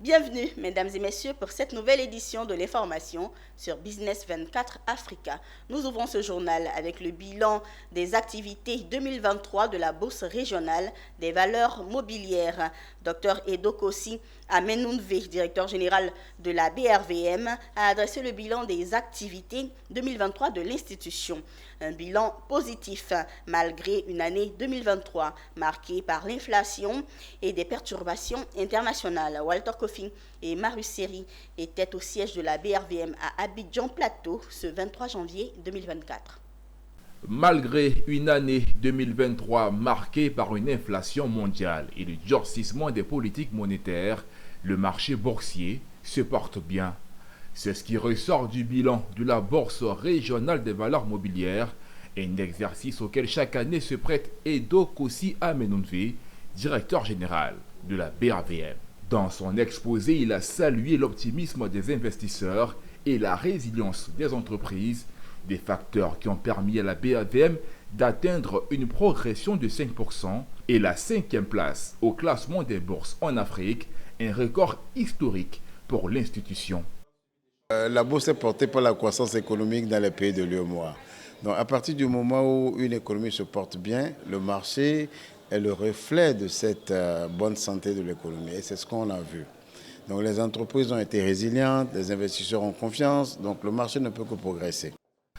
Bienvenue, mesdames et messieurs, pour cette nouvelle édition de l'information sur Business 24 Africa. Nous ouvrons ce journal avec le bilan des activités 2023 de la Bourse régionale des valeurs mobilières. Dr Edo Kossi Amenunve, directeur général de la BRVM, a adressé le bilan des activités 2023 de l'institution. Un bilan positif malgré une année 2023 marquée par l'inflation et des perturbations internationales. Walter Kofi et Marus Seri étaient au siège de la BRVM à Abidjan Plateau ce 23 janvier 2024. Malgré une année 2023 marquée par une inflation mondiale et le durcissement des politiques monétaires, le marché boursier se porte bien. C'est ce qui ressort du bilan de la Bourse régionale des valeurs mobilières, un exercice auquel chaque année se prête Edo Kossi Amenunve, directeur général de la BRVM. Dans son exposé, il a salué l'optimisme des investisseurs et la résilience des entreprises, des facteurs qui ont permis à la BRVM d'atteindre une progression de 5% et la 5e place au classement des bourses en Afrique, un record historique pour l'institution. La bourse est portée par la croissance économique dans les pays de l'UEMOA. Donc à partir du moment où une économie se porte bien, le marché est le reflet de cette bonne santé de l'économie. Et c'est ce qu'on a vu. Donc les entreprises ont été résilientes, les investisseurs ont confiance, donc le marché ne peut que progresser.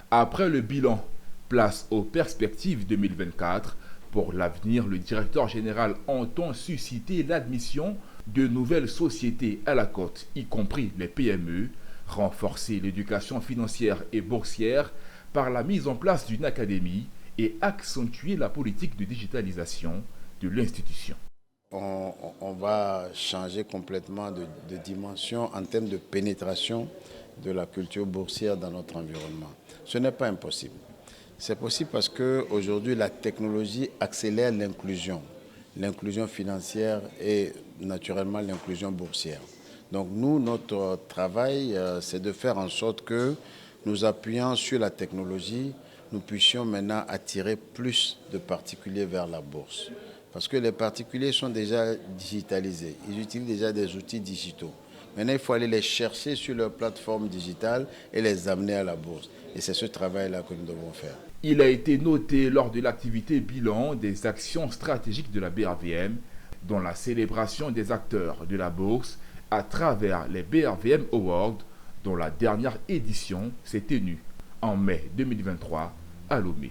Après le bilan, place aux perspectives 2024. Pour l'avenir, le directeur général entend susciter l'admission de nouvelles sociétés à la cote, y compris les PME, renforcer l'éducation financière et boursière par la mise en place d'une académie et accentuer la politique de digitalisation de l'institution. On va changer complètement de dimension en termes de pénétration de la culture boursière dans notre environnement. Ce n'est pas impossible. C'est possible parce qu'aujourd'hui, la technologie accélère l'inclusion financière et naturellement l'inclusion boursière. Donc nous, notre travail, c'est de faire en sorte que nous appuyant sur la technologie, nous puissions maintenant attirer plus de particuliers vers la bourse. Parce que les particuliers sont déjà digitalisés, ils utilisent déjà des outils digitaux. Maintenant, il faut aller les chercher sur leur plateforme digitale et les amener à la bourse. Et c'est ce travail-là que nous devons faire. Il a été noté lors de l'activité bilan des actions stratégiques de la BRVM, dont la célébration des acteurs de la bourse à travers les BRVM Awards, dont la dernière édition s'est tenue en mai 2023 à Lomé.